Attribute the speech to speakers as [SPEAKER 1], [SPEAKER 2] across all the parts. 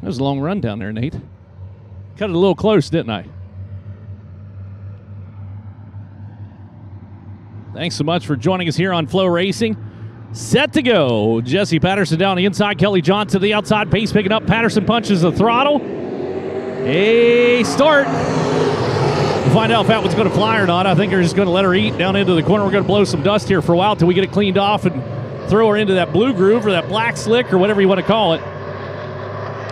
[SPEAKER 1] That was a long run down there, Nate. Cut it a little close, didn't I? Thanks so much for joining us here on Flow Racing. Set to go. Jesse Patterson down the inside. Kelly John to the outside. Pace picking up. Patterson punches the throttle. A start. We'll find out if that one's going to fly or not. I think they're just going to let her eat down into the corner. We're going to blow some dust here for a while until we get it cleaned off and throw her into that blue groove or that black slick or whatever you want to call it.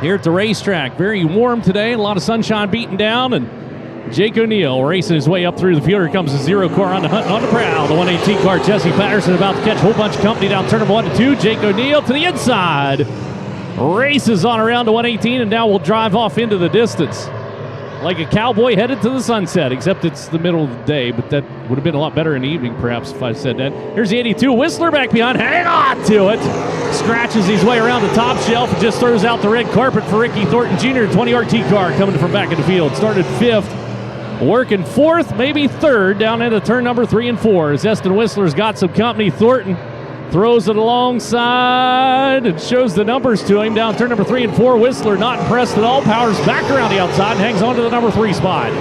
[SPEAKER 1] Here at the racetrack. Very warm today. A lot of sunshine beating down, and Jake O'Neill racing his way up through the field. Here comes the 0 car on the hunt on the prowl. The 118 car, Jesse Patterson, about to catch a whole bunch of company down turn number 1 to 2. Jake O'Neill to the inside. Races on around to 118, and now we'll drive off into the distance. Like a cowboy headed to the sunset, except it's the middle of the day, but that would have been a lot better in the evening, perhaps, if I said that. Here's the 82. Whistler back behind. Hang on to it. Scratches his way around the top shelf and just throws out the red carpet for Ricky Thornton Jr. 20 RT car coming from back in the field. Started 5th, working 4th, maybe 3rd, down into turn number 3 and 4. As Eston Whistler's got some company. Thornton throws it alongside and shows the numbers to him down turn number 3 and 4. Whistler not impressed at all. Powers back around the outside and hangs on to the number 3 spot.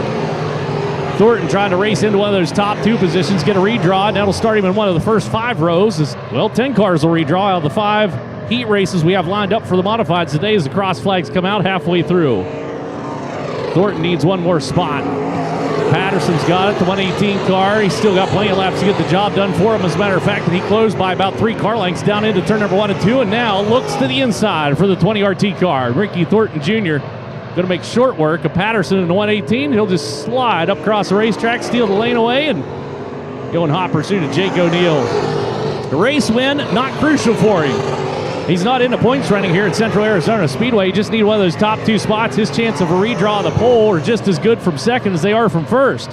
[SPEAKER 1] Thornton trying to race into one of those top 2 positions, get a redraw, and that'll start him in one of the first 5 rows. As, well, 10 cars will redraw out of the 5 heat races we have lined up for the modifieds today as the cross flags come out halfway through. Thornton needs one more spot. Patterson's got it, the 118 car. He's still got plenty of laps to get the job done for him. As a matter of fact, he closed by about 3 car lengths down into turn number 1 and 2, and now looks to the inside for the 20 RT car. Ricky Thornton Jr. going to make short work of Patterson in the 118. He'll just slide up across the racetrack, steal the lane away, and go in hot pursuit of Jake O'Neill. The race win, not crucial for him. He's not in the points running here at Central Arizona Speedway. He just needs one of those top 2 spots. His chance of a redraw of the pole are just as good from second as they are from first.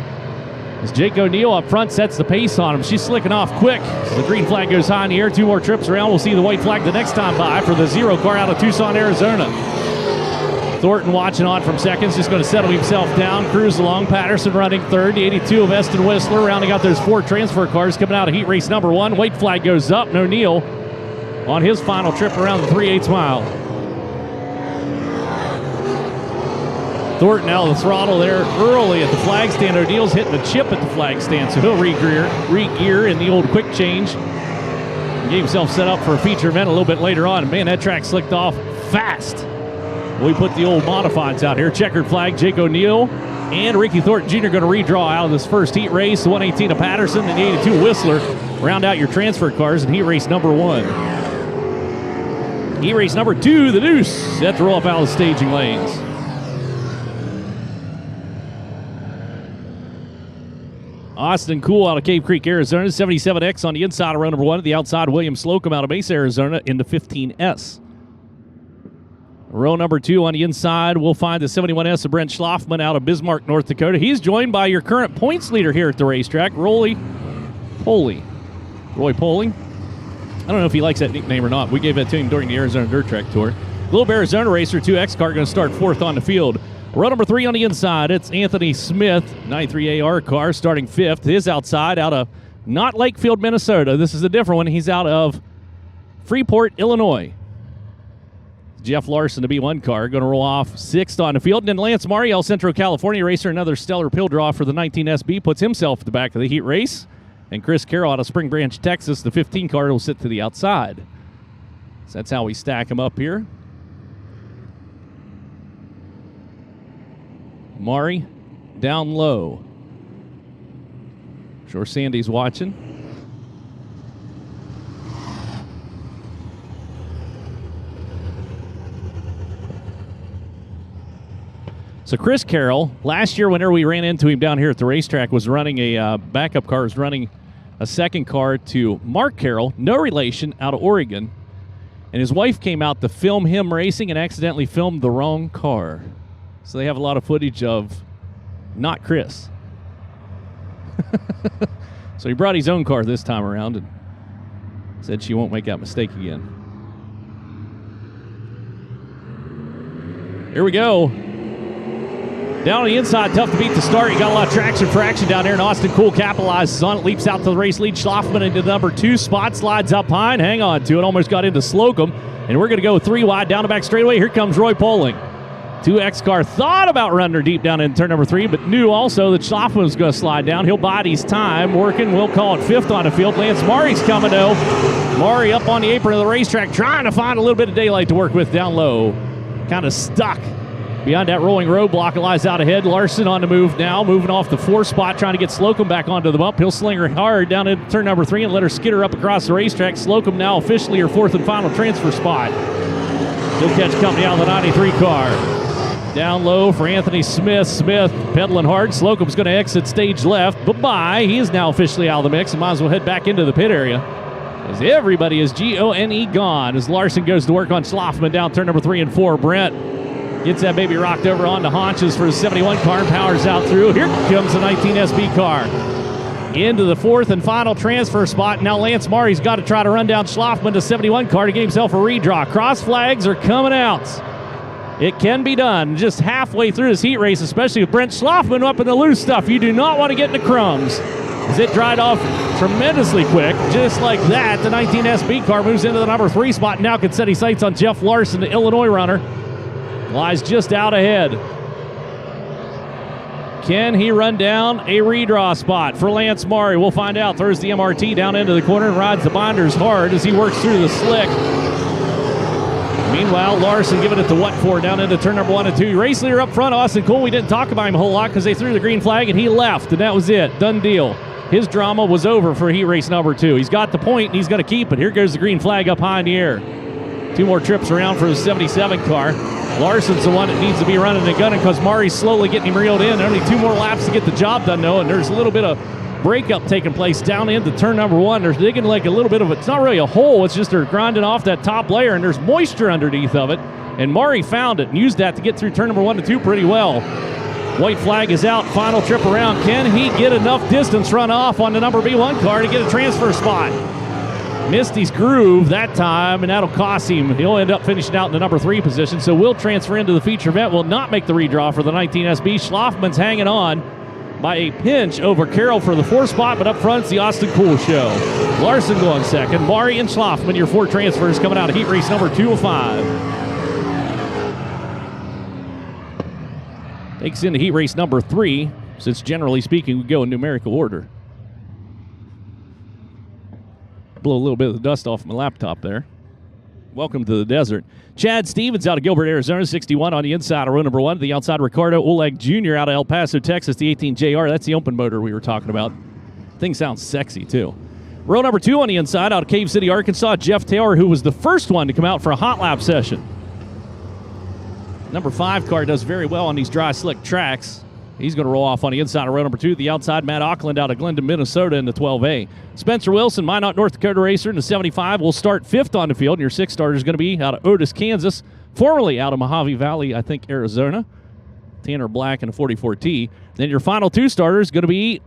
[SPEAKER 1] As Jake O'Neill up front sets the pace on him. She's slicking off quick. As the green flag goes high in the air, 2 more trips around. We'll see the white flag the next time by for the 0 car out of Tucson, Arizona. Thornton watching on from seconds, just going to settle himself down, cruise along. Patterson running 3rd. The 82 of Eston Whistler rounding out those 4 transfer cars coming out of heat race number 1. White flag goes up, and O'Neill on his final trip around the 3/8 mile. Thornton out of the throttle there early at the flag stand. O'Neill's hitting a chip at the flag stand, so he'll re-gear in the old quick change. Get himself set up for a feature event a little bit later on. And man, that track slicked off fast. We put the old modifieds out here. Checkered flag, Jake O'Neill and Ricky Thornton Jr. going to redraw out of this first heat race. The 118 of Patterson and the 82 Whistler round out your transfer cars in heat race number 1. Heat race number 2, the Deuce, set to roll up out of the staging lanes. Austin Cool out of Cave Creek, Arizona. 77X on the inside of row number 1. At the outside, William Slocum out of Mesa, Arizona in the 15S. Row number 2 on the inside, we'll find the 71S of Brent Schlafman out of Bismarck, North Dakota. He's joined by your current points leader here at the racetrack, Roy Poley. I don't know if he likes that nickname or not. We gave that to him during the Arizona Dirt Track Tour. Globe Arizona Racer 2X car going to start 4th on the field. Row number 3 on the inside, it's Anthony Smith, 93AR car, starting 5th. His outside out of not Lakefield, Minnesota. This is a different one. He's out of Freeport, Illinois. Jeff Larson, the B1 car, going to roll off 6th on the field. And then Lance Mariel, Central California racer, another stellar pill draw for the 19SB, puts himself at the back of the heat race. And Chris Carroll out of Spring Branch, Texas, the 15 car will sit to the outside. So that's how we stack them up here. Mari down low. Sure Sandy's watching. So Chris Carroll, last year whenever we ran into him down here at the racetrack, was running a backup car, was running a second car to Mark Carroll, no relation, out of Oregon. And his wife came out to film him racing and accidentally filmed the wrong car. So they have a lot of footage of not Chris. So he brought his own car this time around and said she won't make that mistake again. Here we go. Down on the inside, tough to beat the start. You got a lot of traction for action down there, and Austin Cool capitalizes on it, leaps out to the race lead. Schlafman into the number 2 spot, slides up high, and hang on to it. Almost got into Slocum. And we're going to go 3 wide down the back straightaway. Here comes Roy Poling. 2X car thought about running her deep down in turn number 3, but knew also that Schlafman was going to slide down. He'll bide his time working. We'll call it 5th on the field. Lance Maury's coming, though. Maury up on the apron of the racetrack, trying to find a little bit of daylight to work with down low. Kind of stuck behind that rolling roadblock. It lies out ahead. Larson on the move now, moving off the 4 spot, trying to get Slocum back onto the bump. He'll sling her hard down into turn number 3 and let her skitter up across the racetrack. Slocum now officially her 4th and final transfer spot. He'll catch company out of the 93 car. Down low for Anthony Smith. Smith pedaling hard. Slocum's going to exit stage left. Bye-bye. He is now officially out of the mix and might as well head back into the pit area, as everybody is G-O-N-E gone as Larson goes to work on Schlafman down turn number 3 and 4. Brent gets that baby rocked over onto haunches for his 71 car and powers out through. Here comes the 19 SB car. Into the 4th and final transfer spot. Now Lance Maury's got to try to run down Schlafman to 71 car to get himself a redraw. Cross flags are coming out. It can be done just halfway through this heat race, especially with Brent Schlafman up in the loose stuff. You do not want to get in the crumbs, as it dried off tremendously quick. Just like that, the 19 SB car moves into the number 3 spot. Now can set his sights on Jeff Larson, the Illinois runner. Lies just out ahead. Can he run down a redraw spot for Lance Maury? We'll find out. Throws the MRT down into the corner and rides the binders hard as he works through the slick. Meanwhile, Larson giving it to what for down into turn number 1 and 2. Race leader up front, Austin Cole. We didn't talk about him a whole lot because they threw the green flag and he left, and that was it. Done deal. His drama was over for heat race number 2. He's got the point and he's going to keep it. Here goes the green flag up high in the air. 2 more trips around for the 77 car. Larson's the one that needs to be running and gunning because Maury's slowly getting him reeled in. Only 2 more laps to get the job done, though, and there's a little bit of breakup taking place down into turn number 1. They're digging like a little bit of it's not really a hole, it's just they're grinding off that top layer, and there's moisture underneath of it. And Maury found it and used that to get through turn number 1 to 2 pretty well. White flag is out, final trip around. Can he get enough distance run off on the number B1 car to get a transfer spot? Missed his groove that time, and that'll cost him. He'll end up finishing out in the number 3 position, so we'll transfer into the feature event. Will not make the redraw for the 19 SB. Schlafman's hanging on by a pinch over Carroll for the 4th spot, but up front it's the Austin Cool Show. Larson going second. Maury and Schlafman, your 4 transfers coming out of heat race number 205. Takes into heat race number 3, since generally speaking we go in numerical order. Blow a little bit of the dust off my laptop there. Welcome to the desert. Chad Stevens out of Gilbert, Arizona, 61 on the inside of row number 1. To the outside, Ricardo Oleg Jr. out of El Paso, Texas, the 18 JR. That's the open motor we were talking about. Thing sounds sexy, too. Row number 2 on the inside, out of Cave City, Arkansas, Jeff Taylor, who was the first one to come out for a hot lap session. Number 5 car does very well on these dry, slick tracks. He's going to roll off on the inside of row number 2. The outside, Matt Auckland out of Glendon, Minnesota in the 12A. Spencer Wilson, Minot, North Dakota racer in the 75, will start 5th on the field. And your 6th starter is going to be out of Otis, Kansas, formerly out of Mojave Valley, I think, Arizona. Tanner Black in a 44T. Then your final 2 starters is going to be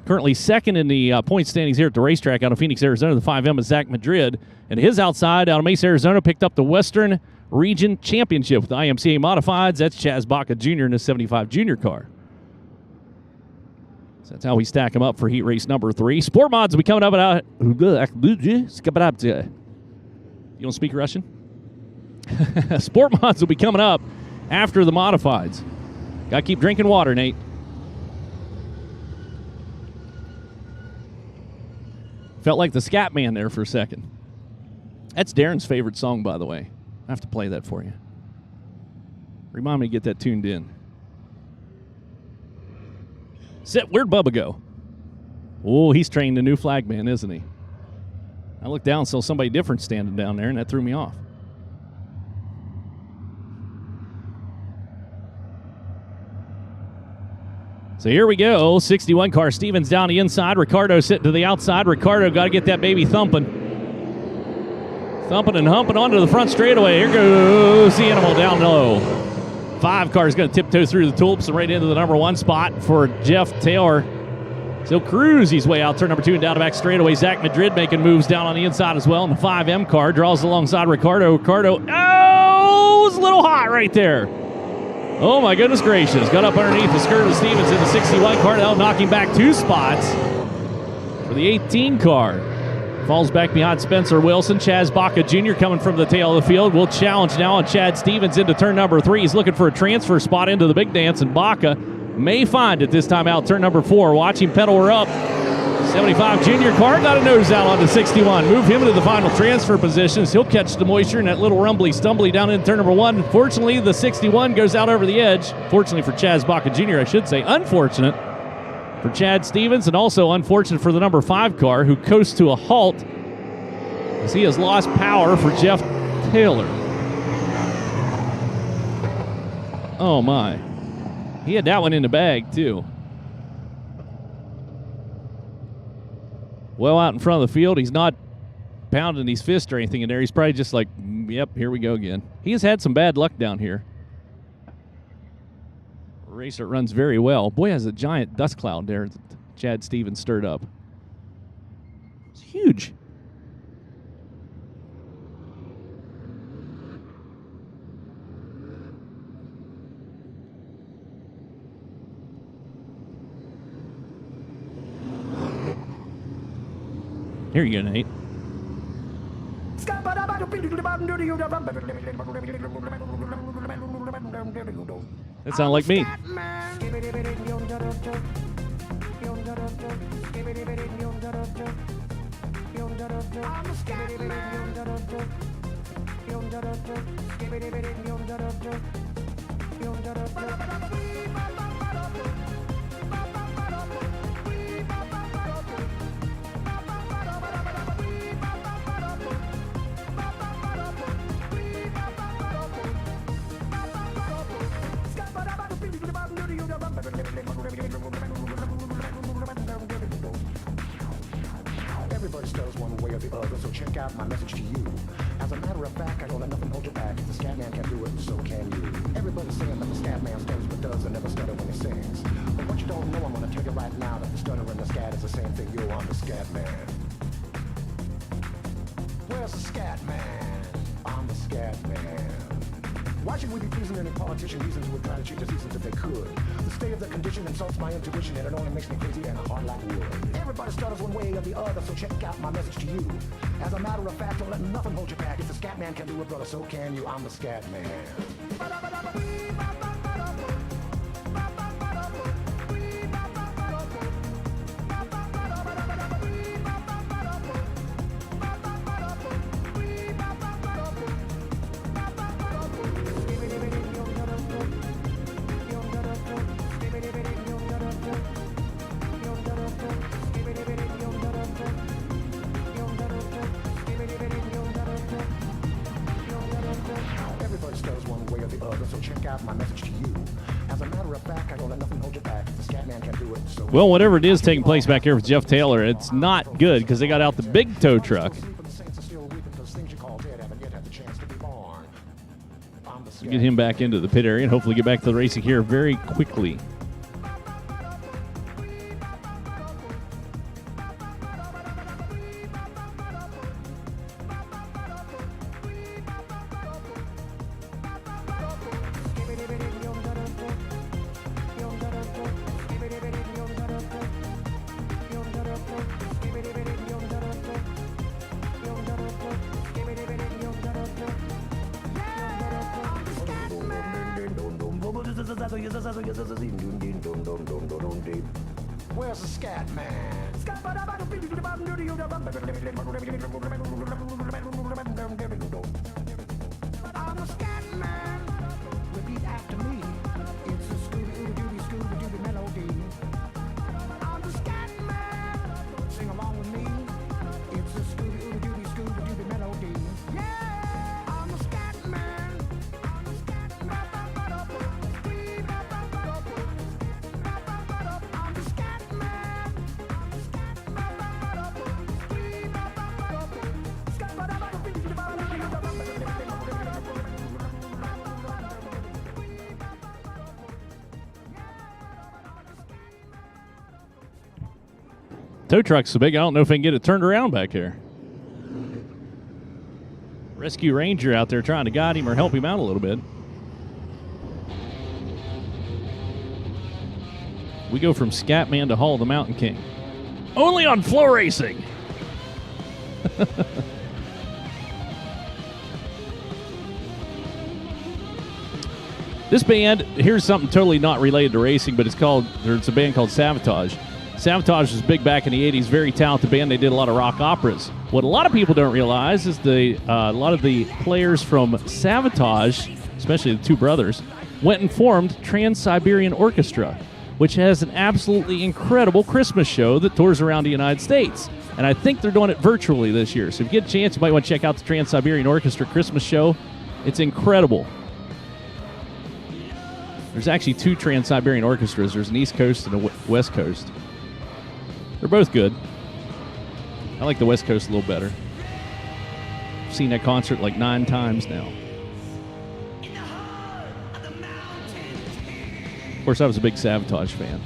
[SPEAKER 1] currently 2nd in the point standings here at the racetrack out of Phoenix, Arizona. The 5M is Zach Madrid. And his outside out of Mesa, Arizona, picked up the Western Region Championship with the IMCA Modifieds. That's Chaz Baca Jr. in the 75 junior car. That's how we stack them up for heat race number 3. Sport mods will be coming up at... You don't speak Russian? Sport mods will be coming up after the modifieds. Got to keep drinking water, Nate. Felt like the Scat Man there for a second. That's Darren's favorite song, by the way. I have to play that for you. Remind me to get that tuned in. Where'd Bubba go? Oh, he's training the new flag man, isn't he? I looked down and saw somebody different standing down there, and that threw me off. So here we go. 61 car. Stevens down the inside. Ricardo sitting to the outside. Ricardo got to get that baby thumping. Thumping and humping onto the front straightaway. Here goes the animal down low. 5 car is going to tiptoe through the tulips and right into the number 1 spot for Jeff Taylor. So cruise his way out turn number 2 and down the back straightaway. Zach Madrid making moves down on the inside as well. And the 5M car draws alongside Ricardo. Ricardo, oh, it was a little hot right there. Oh my goodness gracious. Got up underneath the skirt of Stevens in the 61 car. That'll knock him back 2 spots for the 18 car. Falls back behind Spencer Wilson. Chaz Baca Jr. coming from the tail of the field. Will challenge now on Chad Stevens into turn number 3. He's looking for a transfer spot into the big dance, and Baca may find it this time out. Turn number 4. Watch him pedal her up. 75 junior car got a nose out on the 61. Move him into the final transfer positions. He'll catch the moisture in that little rumbly stumbly down in turn number 1. Fortunately, the 61 goes out over the edge. Fortunately for Chaz Baca Jr., I should say. Unfortunate for Chad Stevens, and also unfortunate for the number 5 car, who coasts to a halt as he has lost power for Jeff Taylor. Oh my. He had that one in the bag too. Well out in front of the field. He's not pounding his fist or anything in there. He's probably just like, yep, here we go again. He has had some bad luck down here. Racer runs very well. Boy, has a giant dust cloud there that Chad Stevens stirred up. It's huge. Here you go, Nate. That sounds like me.
[SPEAKER 2] Everybody stutters one way or the other, so check out my message to you. As a matter of fact, I don't let nothing hold you back. If the scat man can do it, so can you. Everybody's saying that the scat man stutters but does and never stutter when he sings. But what you don't know, I'm gonna tell you right now that the stutter and the scat is the same thing. Yo, I'm the scat man. Where's the scat man? I'm the scat man. Why should we be pleasing any politician reasons who would try to change the seasons if they could? The state of the condition insults my intuition, and it only makes me crazy and hard like wood. Everybody stutters one way or the other, so check out my message to you. As a matter of fact, don't let nothing hold you back. If the scat man can do it, brother, so can you. I'm the scat man. My message to you. As a matter of fact, I don't let nothing hold you back. If the scat man can do it, so
[SPEAKER 1] well, whatever it is taking place back here with Jeff Taylor, it's not good because they got out the big tow truck. Get him back into the pit area and hopefully get back to the racing here very quickly.
[SPEAKER 2] Where's the scat man? I'm the scat man. Repeat after me. It's a Scooby-Dooby melody. I'm the scat man. Sing along with me. It's a Scooby-Dooby melody. Yeah, I'm the scat man. I'm the scat man. I'm the scat man.
[SPEAKER 1] Tow truck's so big, I don't know if I can get it turned around back here. Rescue Ranger out there trying to guide him or help him out a little bit. We go from Scatman to Hall of the Mountain King. Only on Flow Racing. This band, here's something totally not related to racing, but it's a band called Sabotage. Sabotage was big back in the 80s, very talented band. They did a lot of rock operas. What a lot of people don't realize is a lot of the players from Sabotage, especially the two brothers, went and formed Trans-Siberian Orchestra, which has an absolutely incredible Christmas show that tours around the United States. And I think they're doing it virtually this year. So if you get a chance, you might want to check out the Trans-Siberian Orchestra Christmas show. It's incredible. There's actually two Trans-Siberian Orchestras. There's an East Coast and a West Coast. They're both good. I like the West Coast a little better. I've seen that concert like 9 times now. Of course, I was a big Sabotage fan.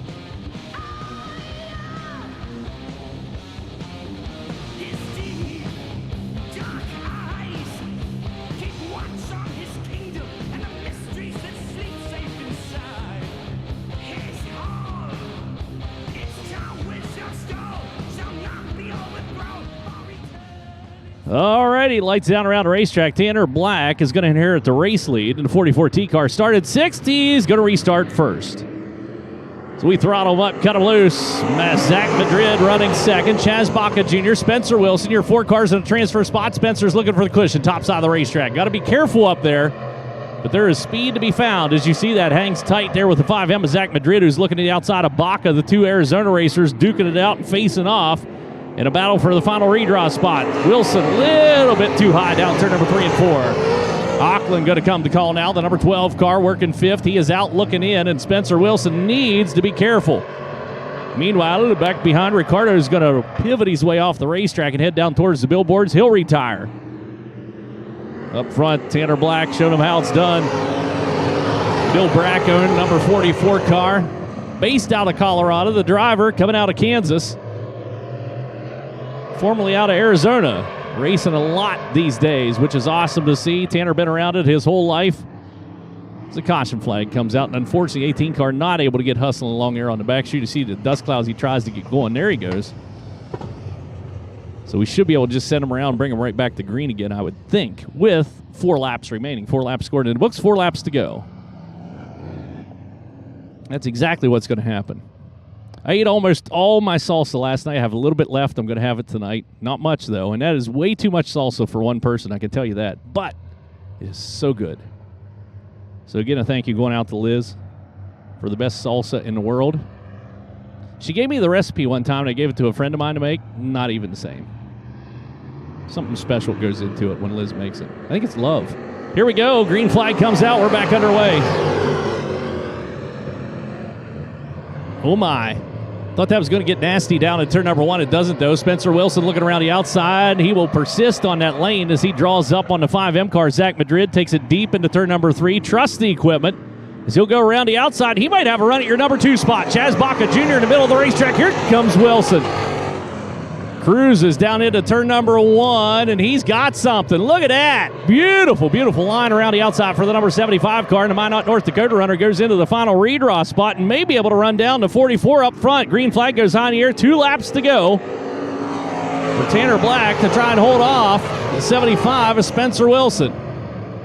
[SPEAKER 1] Alrighty, lights down around the racetrack. Tanner Black is going to inherit the race lead in the 44T car. Started 6th. He's going to restart first. So we throttle him up, cut him loose. Zach Madrid running second. Chaz Baca Jr., Spencer Wilson. Your 4 cars in a transfer spot. Spencer's looking for the cushion, top side of the racetrack. Got to be careful up there, but there is speed to be found. As you see, that hangs tight there with the 5M of Zach Madrid, who's looking to the outside of Baca. The 2 Arizona racers duking it out and facing off in a battle for the final redraw spot. Wilson a little bit too high down turn number 3 and 4. Auckland going to come to call now. The number 12 car working 5th. He is out looking in, and Spencer Wilson needs to be careful. Meanwhile, back behind, Ricardo is going to pivot his way off the racetrack and head down towards the billboards. He'll retire. Up front, Tanner Black showing him how it's done. Bill Brackone, number 44 car, based out of Colorado. The driver coming out of Kansas. Formerly out of Arizona, racing a lot these days, which is awesome to see. Tanner been around it his whole life. The caution flag comes out, and unfortunately, 18 car not able to get hustling along there on the back chute. You see the dust clouds, he tries to get going. There he goes. So we should be able to just send him around and bring him right back to green again, I would think, with 4 laps remaining. 4 laps scored in the books, 4 laps to go. That's exactly what's going to happen. I ate almost all my salsa last night. I have a little bit left. I'm going to have it tonight. Not much, though, and that is way too much salsa for one person, I can tell you that. But it is so good. So, again, a thank you going out to Liz for the best salsa in the world. She gave me the recipe one time, and I gave it to a friend of mine to make. Not even the same. Something special goes into it when Liz makes it. I think it's love. Here we go. Green flag comes out. We're back underway. Oh, my. Thought that was going to get nasty down at turn number 1. It doesn't, though. Spencer Wilson looking around the outside. He will persist on that lane as he draws up on the 5M car. Zach Madrid takes it deep into turn number 3. Trusts the equipment as he'll go around the outside. He might have a run at your number 2 spot. Chaz Baca Jr. in the middle of the racetrack. Here comes Wilson. Cruises down into turn number 1, and he's got something. Look at that. Beautiful, beautiful line around the outside for the number 75 car. And the Minot North Dakota runner goes into the final redraw spot and may be able to run down to 44 up front. Green flag goes high in the air. 2 laps to go for Tanner Black to try and hold off the 75 of Spencer Wilson.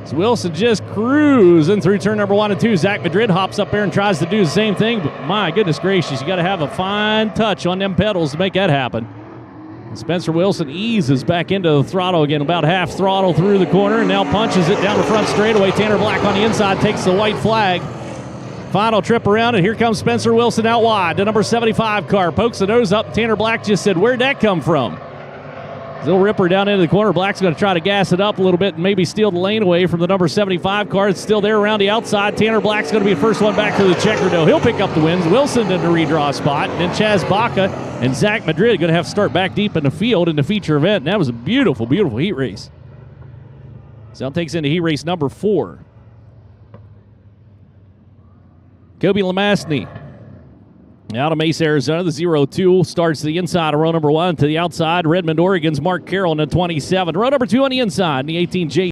[SPEAKER 1] So Wilson just cruising through turn number 1 and 2. Zach Madrid hops up there and tries to do the same thing, but my goodness gracious, you got to have a fine touch on them pedals to make that happen. Spencer Wilson eases back into the throttle again, about half throttle through the corner, and now punches it down the front straightaway. Tanner Black on the inside takes the white flag. Final trip around, and here comes Spencer Wilson out wide. The number 75 car pokes the nose up. Tanner Black just said, "Where'd that come from?" They'll rip her down into the corner. Black's going to try to gas it up a little bit and maybe steal the lane away from the number 75 car. It's still there around the outside. Tanner Black's going to be the first one back to the checker dough. He'll pick up the wins. Wilson in the redraw spot. And then Chaz Baca and Zach Madrid are going to have to start back deep in the field in the feature event. And that was a beautiful, beautiful heat race. So that takes into heat race number 4. Kobe Lemastny out of Mesa, Arizona. The 0-2 starts the inside of row number 1 to the outside. Redmond, Oregon's Mark Carroll in the 27. Row number 2 on the inside in the 18J.